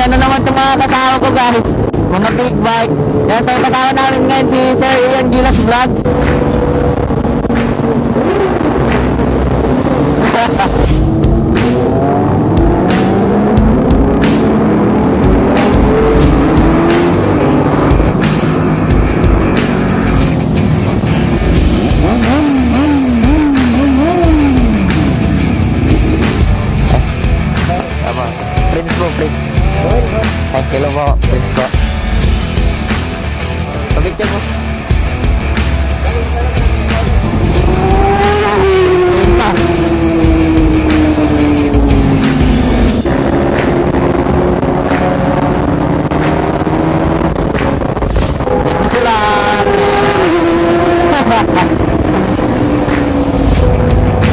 tingnan na naman itong mga kasama ko guys, mga big bike. Yan, so kasama namin ngayon si Sir Ian Gilas Vlogs. Hello po, Prince po. Pabigyan mo.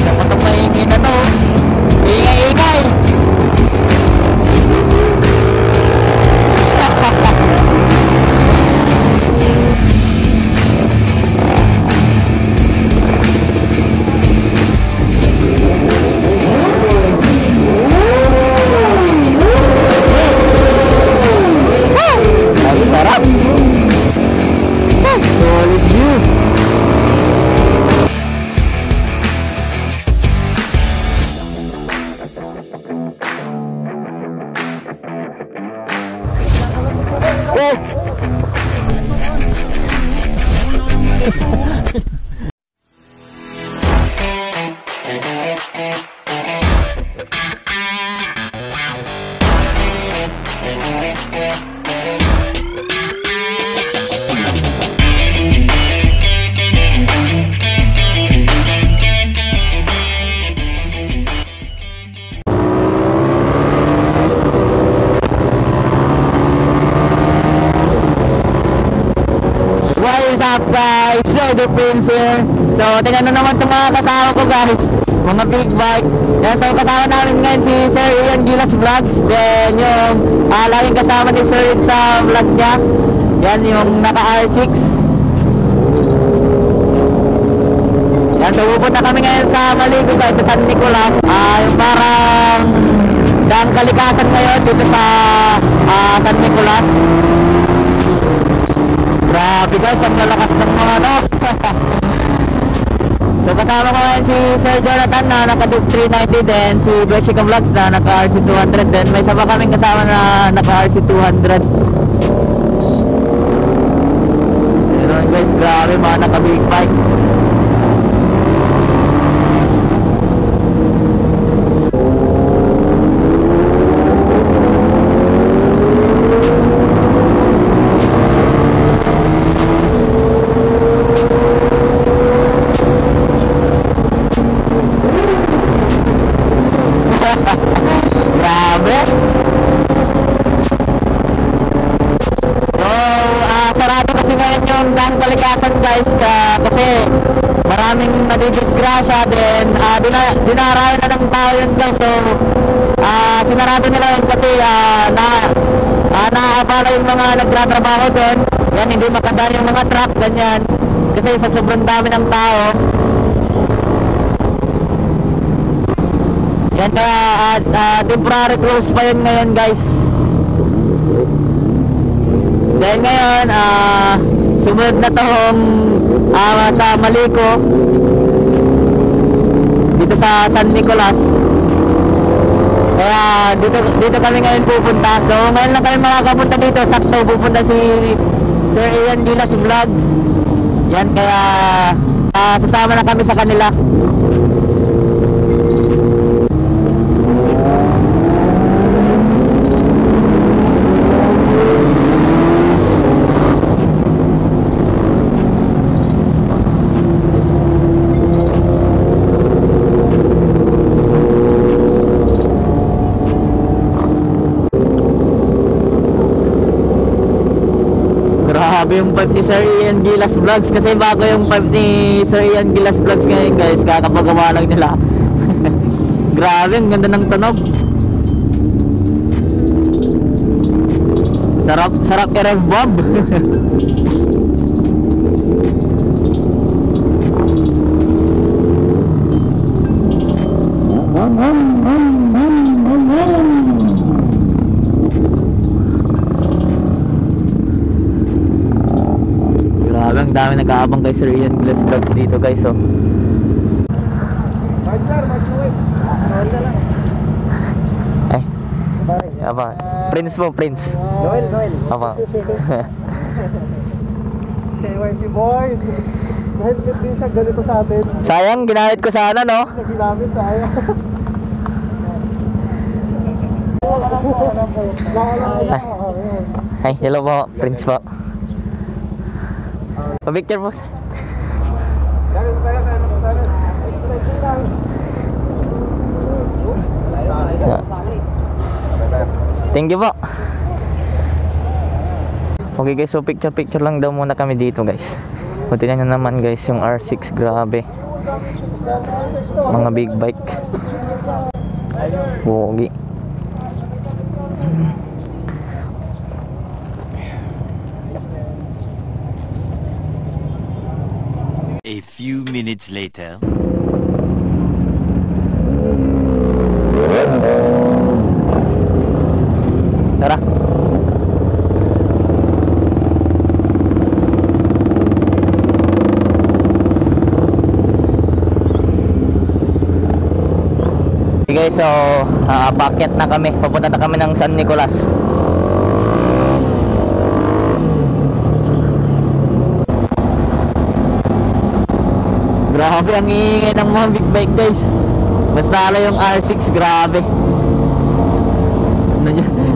Dapat ang maingay na to. Ingay-ingay. What is up guys? Rider Prince here. So tingnan na naman itong mga kasama ko guys, mga big bike. Yan, so kasama namin ngayon si Sir Ian Gilas Vlogs. Then yung laging kasama ni Sir Ian sa vlog niya. Yan yung naka R6. Yan, so pupunta kami ngayon sa Maligo guys, sa San Nicolas. Yung parang daan kalikasan ngayon dito sa San Nicolas. Grabe guys, ang lalakas ng mga ano. So kasama ko ngayon si Sir Jonathan na naka Duke 390, then si Bershika Vlogs na naka RC 200, then may isa pa kaming kasama na naka RC 200. Pero guys, grabe mga naka big bike. Daan kalikasan guys kasi maraming nadidisgrasya, then dinarayo na ng tao yun guys. So sinarado nila yun kasi naaabala yung mga nagtratrabaho doon. Yan, hindi makadaan yung mga truck, ganyan, kasi sa sobrang dami ng tao. Yan, kaya temporary close pa yun ngayon guys. Dahil ngayon sumunod na tong sa Malico dito sa San Nicolas. Kaya dito kami ngayon pupunta. So ngayon lang kami makakapunta dito. Sakto pupunta si Sir Ian Gilas Vlogs. Yan, kaya sasama na kami sa kanila. Grabe yung pipe ni Sir Ian Gilas Vlogs, kasi bago yung pipe ni Sir Ian Gilas Vlogs ngayon guys, kakapagawa lang nila. Grabe, ang ganda ng tunog. Sarap i-rev bob. Ang dami nag-aabang kay Sir Ian Gilas Vlogs dito guys, oh. Ay. Apa? Prince mo, Prince. Noel. Apa? KYC boys. Kahit din siya ganito sa atin. Sayang, ginamit ko sana, no? Ginamit tayo. Ay, hello po, Prince po. Pa-picture po. Thank you po. Okay guys, so picture lang daw muna kami dito guys. O tingnan nyo naman guys yung R6, grabe. Mga big bike. Wogi. A few minutes later. Tara. Okay guys, so paakyat na kami. Papunta na kami ng San Nicolas. Grabe ang iingay ng mga big bike guys. Basta ala yung R6, grabe.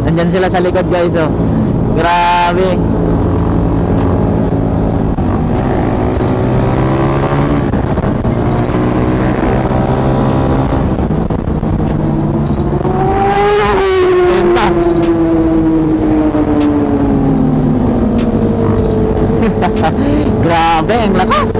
Nandyan sila sa likod guys, oh. Grabe. Grabe, ang lakas.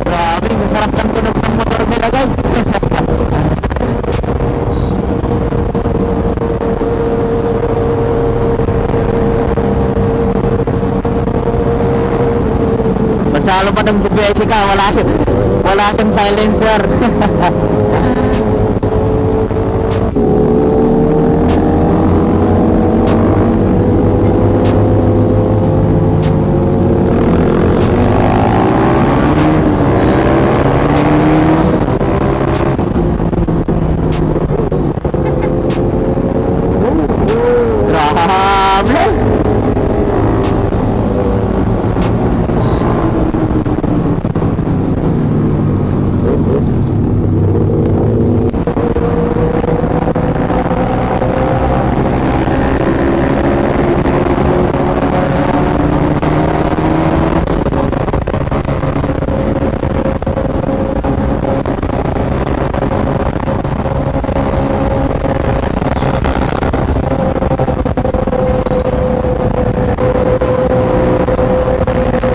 Grabe, masarap ng tunog ng motor nila guys. Masalo pa ng GPS ka, wala siyang silencer. Grabe.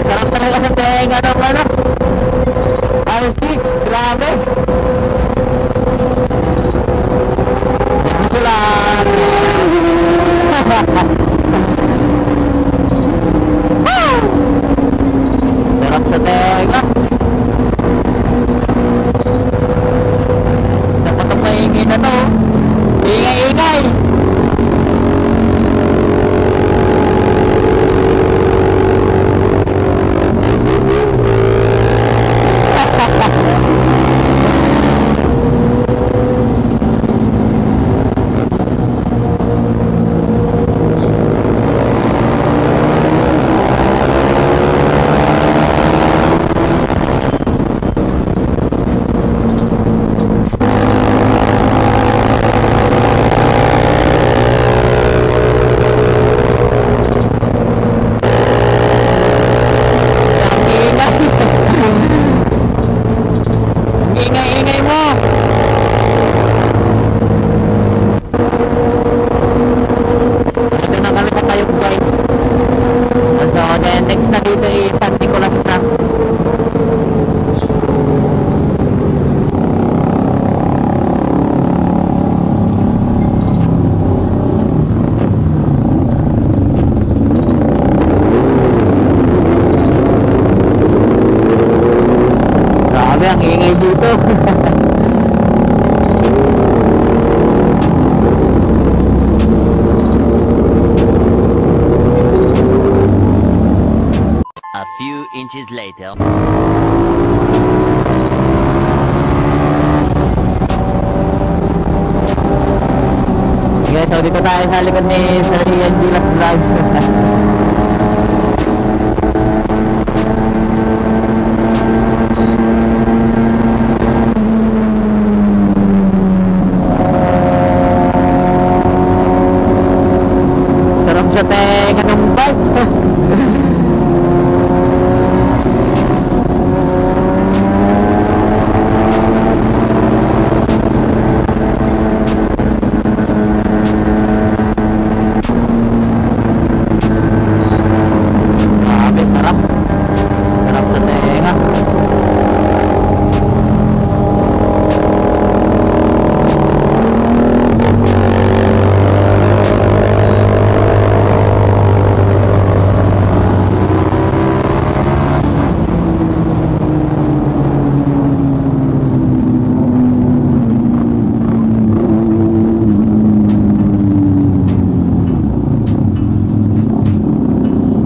Sarap talaga sa tenga ng R6, grabe. Ito lang. Sarap sa tenga. Dapat ang maingay na to. Ingay-ingay. Ingay-ingay mo. Ito na kami tayo guys. So then next na dito is San Nicolas na. Grabe ang ingay dito. A few inches later. Guys, so dito tayo sa likod ni Sir Ian Gilas Vlogs. Sarap siya tenga ng bike.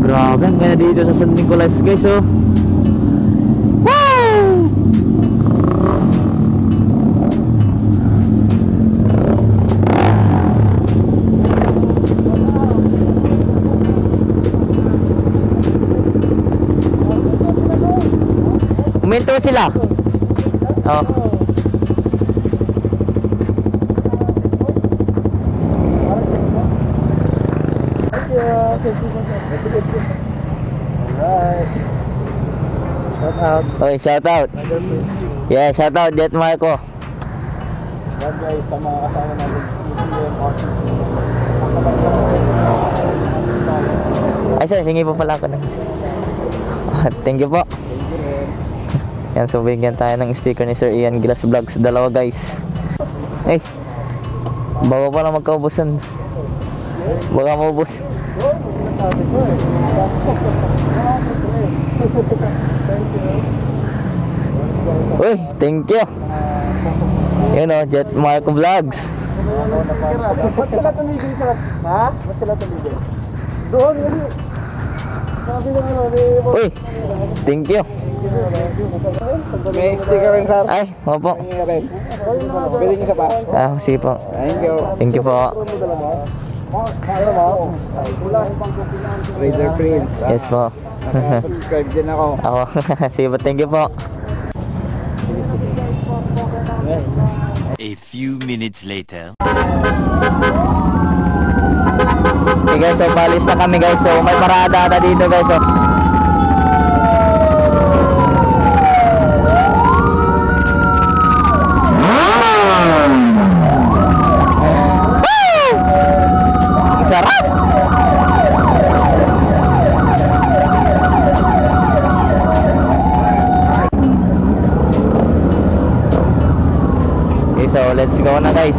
Grabe, ang ganda dito sa San Nicolas guys, oh. Woo! Uminto sila. Oh. Alright. Shout out. Oy, shout out. Yeah, shout out Jet Marco. Yan guys, sa mga kasama natin sa Ay sir, hingi po pala ako ng thank you po. Yan, so bigyan tayo ng sticker ni Sir Ian Gilas Vlogs. Dalawa guys. Ay, bago pa lang magkaubusan. Baka maubos. Uy, thank you. Yun o, Jet Marco Vlogs. Ba't sila tumigil sir? Ha? Ba't sila tumigil? Doon, gali. Sabi ng ano, Uy, thank you. may sticker rin sir. Ay, opo. Pwede niyo pa? Ah, sige po. Thank you. Thank you po. Raider Prince. Yes po. Subscribe din ako. Ako, sige po, thank you po. A few minutes later. Okay guys, so palis na kami guys. So may parada ata dito guys. So. Sarap! Okay, so let's go na guys.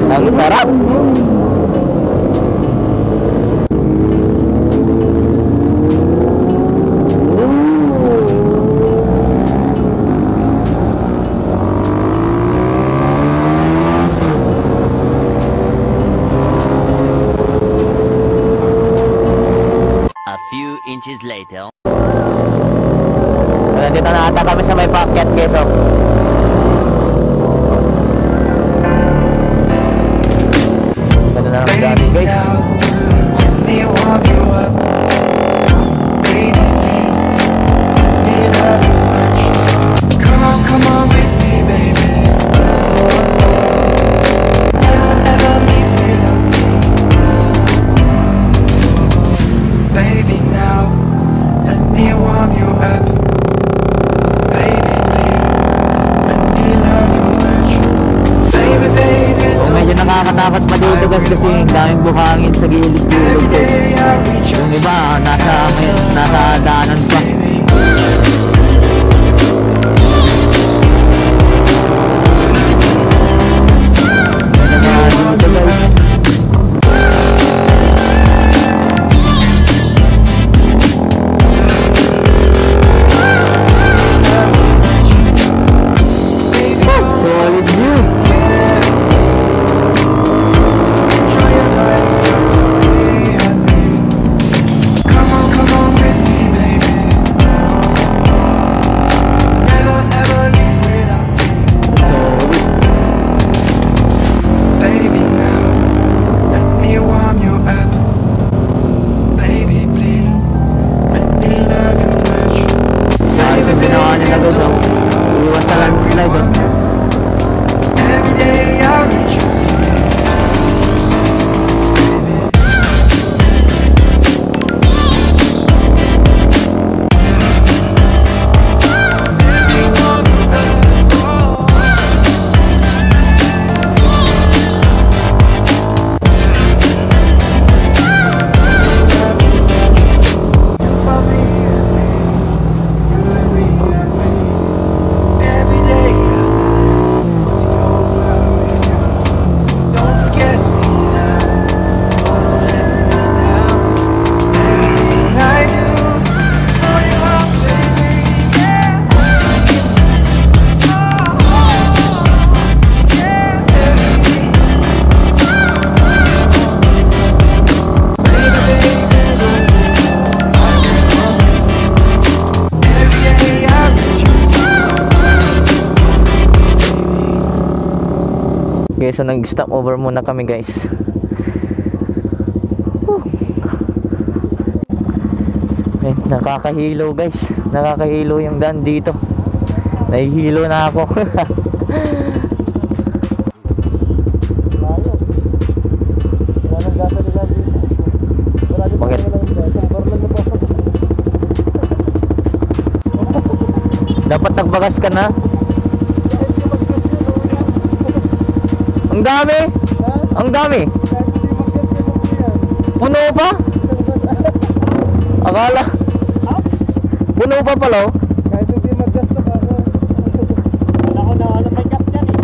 Ang sarap! A few inches later. Nandito na ata kami sa may packet guys. Oh. Ganda na lang dati guys. nakakatakot pa dito guys kasi ang daming buhangin sa gilid-gilid ko. Yung iba, nasa daanan pa. Okay, so nag-stop over muna kami guys. Okay, nakakahilo guys. Nakakahilo yung daan dito. Nahihilo na ako. Bakit? Dapat nagbagas ka na. Ang dami! Ang dami! Puno pa? Akala puno pa pala oh. Kahit hindi mag-gas na ako. Ako na, may gas dyan eh.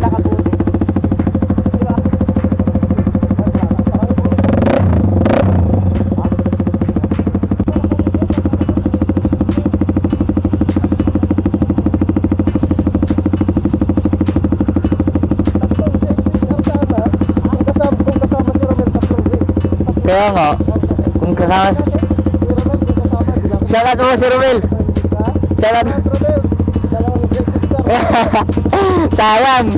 Nakabuti. Diba? Kaya nga, kung kasama shoutout mo si Romel. Shoutout. Sayang.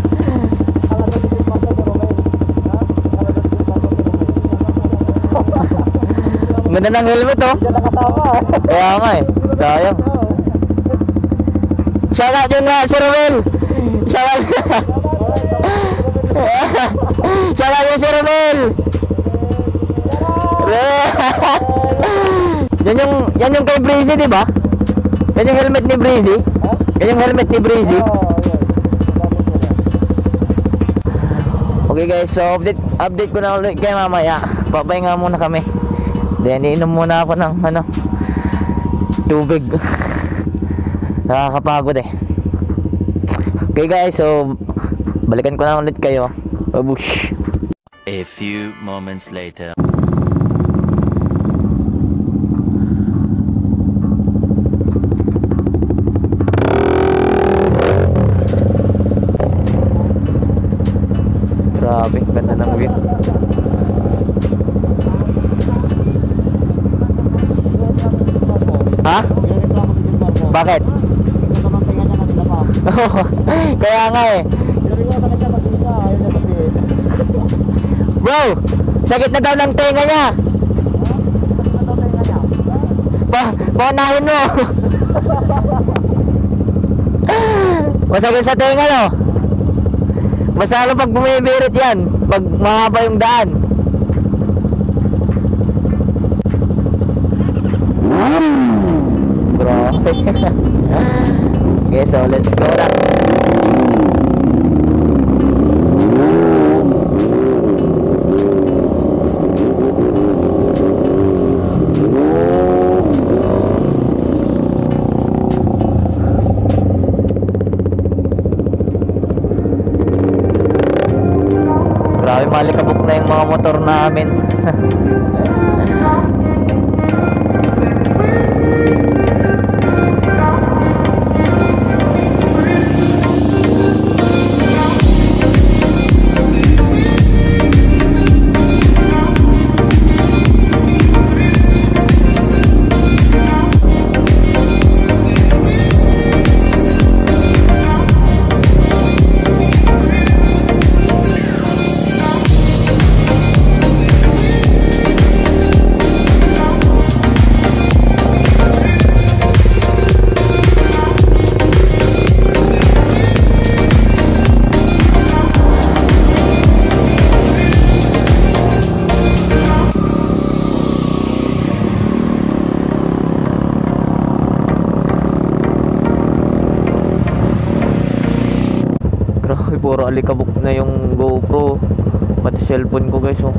Ganda ng helmet oh. Kaya nga eh, sayang. Shoutout yun nga si Romel. Shoutout. Shoutout yun si Romel. Yan yung kay Breezy, di ba? Yan yung helmet ni Breezy. Yan yung helmet ni Breezy. Okay guys, so update ko na ulit kayo mamaya. Papahinga muna kami. Then iinom muna ako ng tubig. Nakakapagod eh. Okay guys, so balikan ko na ulit kayo. Babush. A few moments later. Grabe, ganda ng view. Ha? Bakit? Kaya nga eh. Bro, sakit na daw ng tenga niya. Paunahin mo. Masakit sa tenga no? Masalo pag bumibirit yan, pag mahaba yung daan. Bro. Okay, so let's go na. Grabe, malikabok na yung mga motor namin. Grabe, puro alikabok na yung GoPro, pati cellphone ko guys. Oh,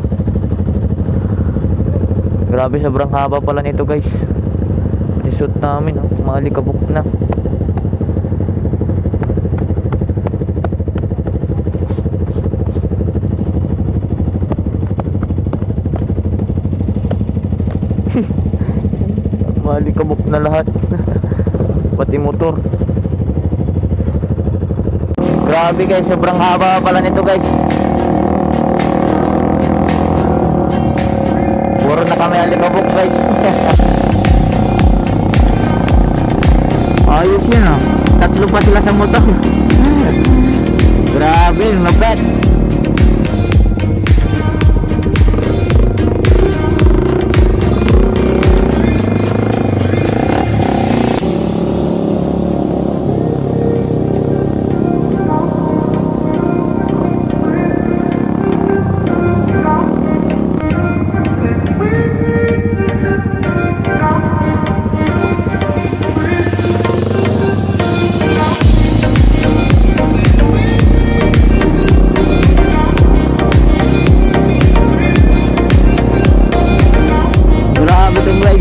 grabe, sobrang haba pala nito guys. Pati suit namin, oh, mga alikabok na. Mga alikabok na lahat. Pati motor. Grabe guys, sobrang haba pala nito guys. Puro na kami alikabok guys. Ayos yan ah. Tatlo pa sila sa motor. Grabe, mabet.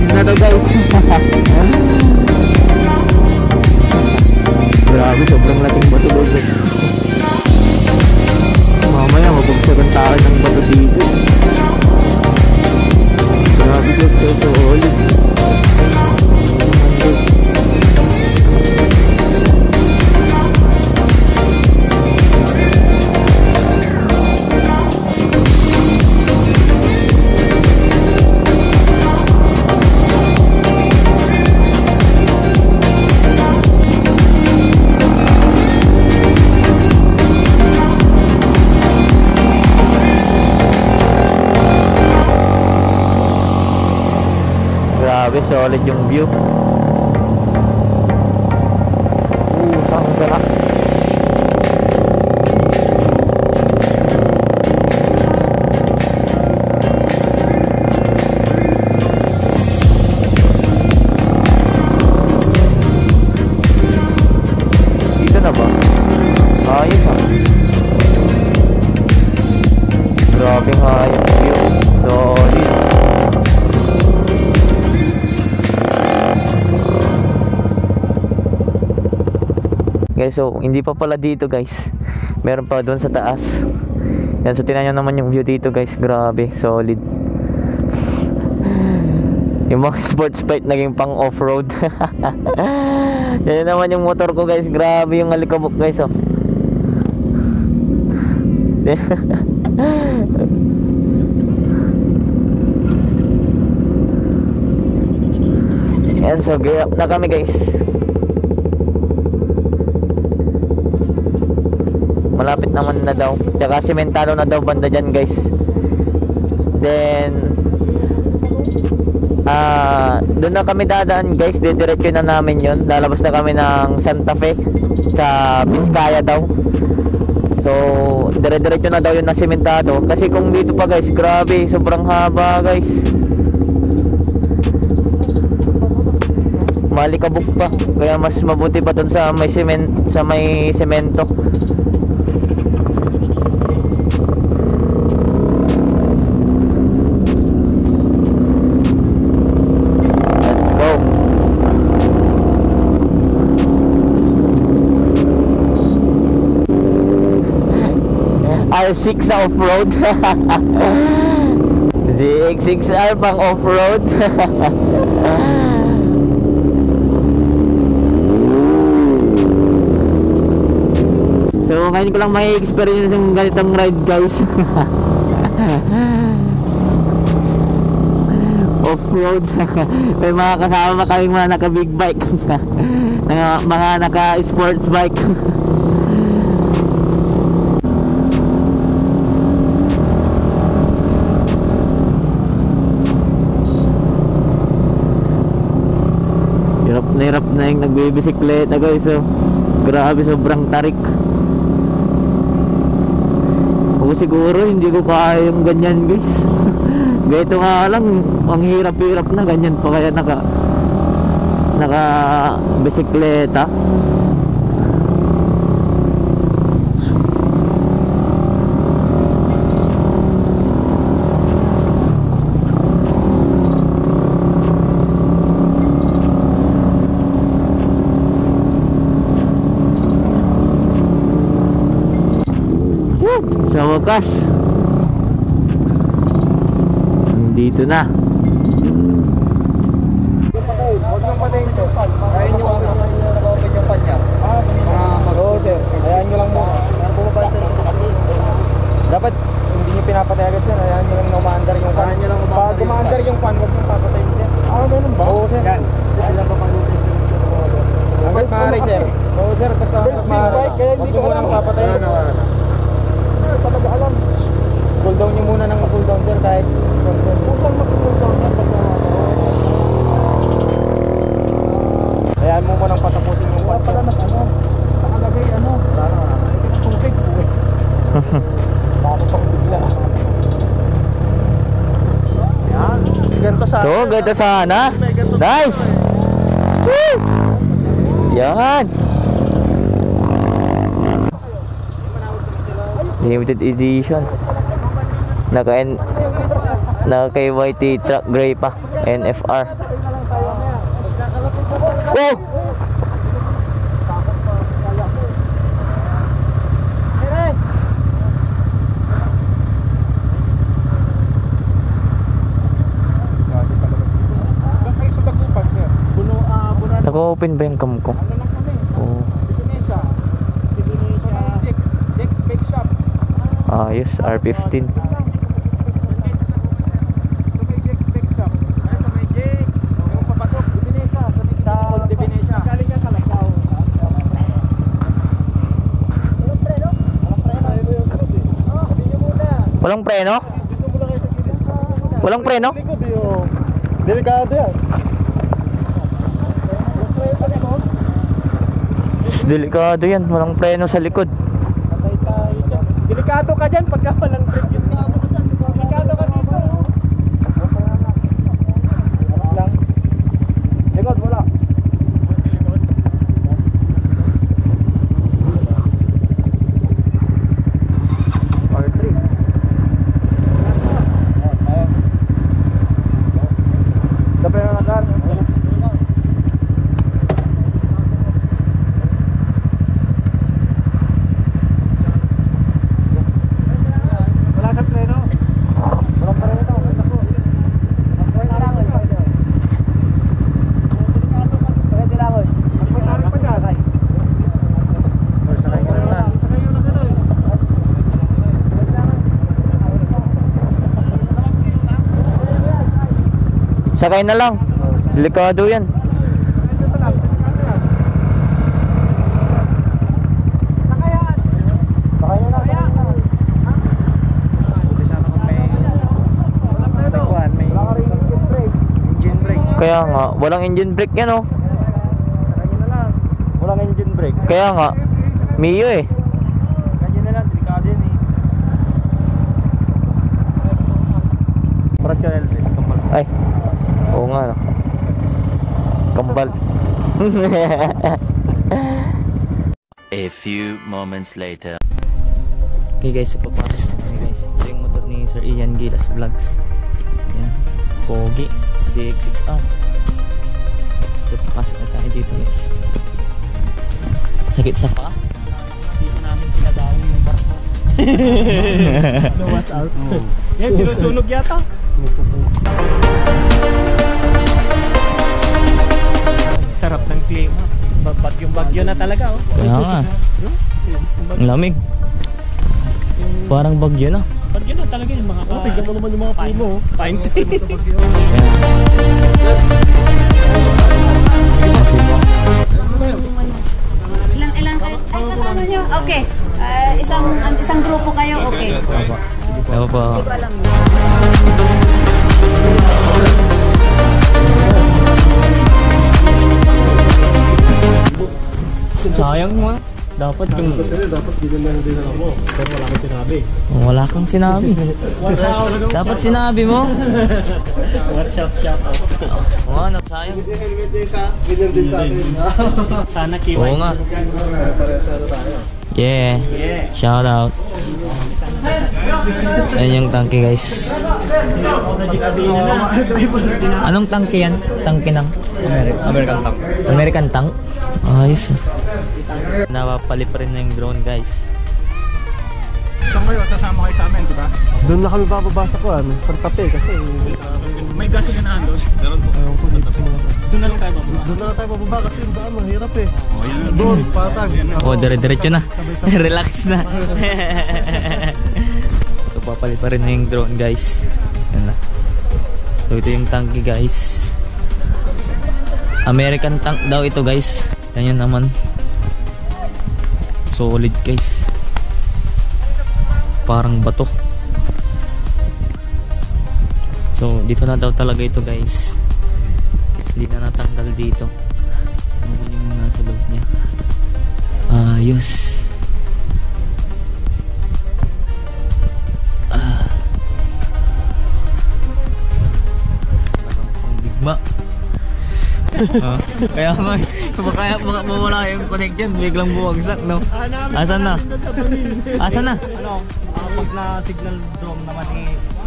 Na to guys. Grabe, sobrang laking bato guys. Mamaya mabugsagan tayo ng bato dito. Grabe guys, ito ulit. Grabe, solid yung view. Saan ka na? Dito na ba? Ayos ah. Grabe nga yung view. Solid. Guys, so hindi pa pala dito guys. Meron pa doon sa taas. Yan, so tingnan nyo naman yung view dito guys. Grabe, solid. Yung mga sports bike naging pang off-road. Yan naman yung motor ko guys. Grabe yung alikabok guys, oh. Yan, so gear up na kami guys. Malapit naman na daw. Tsaka sementado na daw banda dyan guys. Then doon na kami dadaan guys. Didiretso na namin yun. Lalabas na kami ng Santa Fe sa Vizcaya daw. So dire-diretso na daw yun na sementado. Kasi kung dito pa guys, grabe, sobrang haba guys. Malikabok pa. Kaya mas mabuti pa dun sa may semento. R6 sa off-road. ZX6R pang off-road. So ngayon ko lang may experience yung ganitong ride guys. Off-road. May mga kasama kaming mga naka big bike. Mga naka sports bike. Hirap na yung nagbibisikleta guys. So grabe, sobrang tarik. Ako siguro hindi ko kaya yung ganyan guys. Ganito nga lang, ang hirap-hirap na, ganyan pa kaya naka bisikleta. Sa wakas, dito na. Huwag nang patayin sir. Kaya nyo ano naka-open yung pan niya. Oo sir. Hayaan nyo lang muna. Dapat hindi nyo pinapatay agad sir. Hayaan nyo lang na umaandar yung pan. Pag umaandar yung pan, huwag nyo papatayin sir. Ganun ba? Oo sir. Yan. Sila papalutin sir. Hanggat maaari sir. Oo sir. Basta hanggat maaari. Huwag nyo muna papatayin. Talaga alam. Cool down nyo muna ng cool down sir. Kahit pusang mag-cool down yan. Hayaan mo mo nang patapusin yung pan. Pala nakalagay tubig po eh. Bago pang bigla. Yan. Ganito sana. So, ganito sana. Nice. Woo! Yan. Limited edition. Naka KYT truck gray pa. NFR. Oh! Naka-open ba yung cam ko? Oh. Ayos, R15. Walang preno? Walang preno? Delikado yan. Delikado yan, walang preno sa likod. Delikado ka dyan pagka walang brake. Delikado ka dito. Lang. Likod, wala. R3. Dapat na nakar. Sakay na lang. Delikado yan. Kaya nga, walang engine brake yan oh. Sakay na lang. Walang engine brake. Kaya nga, Mio eh. Ganyan na lang, delikado yan eh. Paras ka na lang. Ay, oo nga no. Kambal. A few moments later. Okay guys, so papasok na kami guys. Ito yung motor ni Sir Ian Gilas Vlogs. Yan, pogi, ZX6R. So papasok na tayo dito guys. Sakit sa pa? Dito namin pinadaong yung barko. No, watch out. Yan, sinusunog yata. Sarap ng klima. Bagyong-bagyo na talaga, oh. Kaya nga. Ang lamig. Parang bagyo na. Bagyo na talaga yung mga Tignan mo naman yung mga puno. pine tree. Ilang ay kasama nyo? Okay. Isang grupo kayo, okay. Ano pa? Hindi ko alam. Sayang mo. Dapat yung... Kasi dapat ginanda ng dinala mo. Pero wala kang sinabi. Wala kang sinabi. Dapat sinabi mo. Watch out, shout out. Oo nga, sayang. Helmet din sa ganyan din sa atin. Sana kiway. Oo nga. Parehas ano tayo. Yeah. Shout out. Ayan yung tangke guys. Anong tangke yan? Tangke ng? American tank. American tank? Ayos. Napapalit pa rin na yung drone guys. Saan kayo? Sasama kayo sa amin, di ba? Doon na kami bababa sa kuan, Santa Fe kasi May gasolinahan doon? ayun ko dito. Doon na lang tayo bababa. Doon na lang tayo bababa kasi yung daan mahirap eh. Doon, patag. Oh, dire-diretso na. Relax na. So, papalit pa rin na yung drone guys. Yan na. So, ito yung tangke guys. American tank daw ito guys. Yan yun naman. Solid guys. Parang bato. So, dito na daw talaga ito guys. Hindi na natanggal dito. Ano yung nasa loob niya. Ayos. Parang pangdigma. Kaya baka mawala yung connection, biglang buwagsak, no? Asan na? Asan na? Ano? Pag na-signal drone naman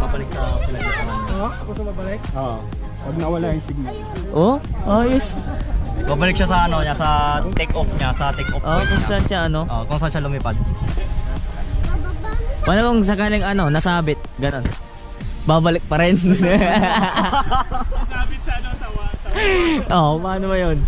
babalik sa pinagkakaroon. Ako sa babalik. Oo. Pag nawala yung signal. Oh, ayos. Babalik siya sa ano niya, sa take off niya, sa take off Oh, kung saan siya ano? kung saan siya lumipad. Paano kung sakaling ano, nasabit, ganon. Babalik pa rin. Oh, paano ba yun?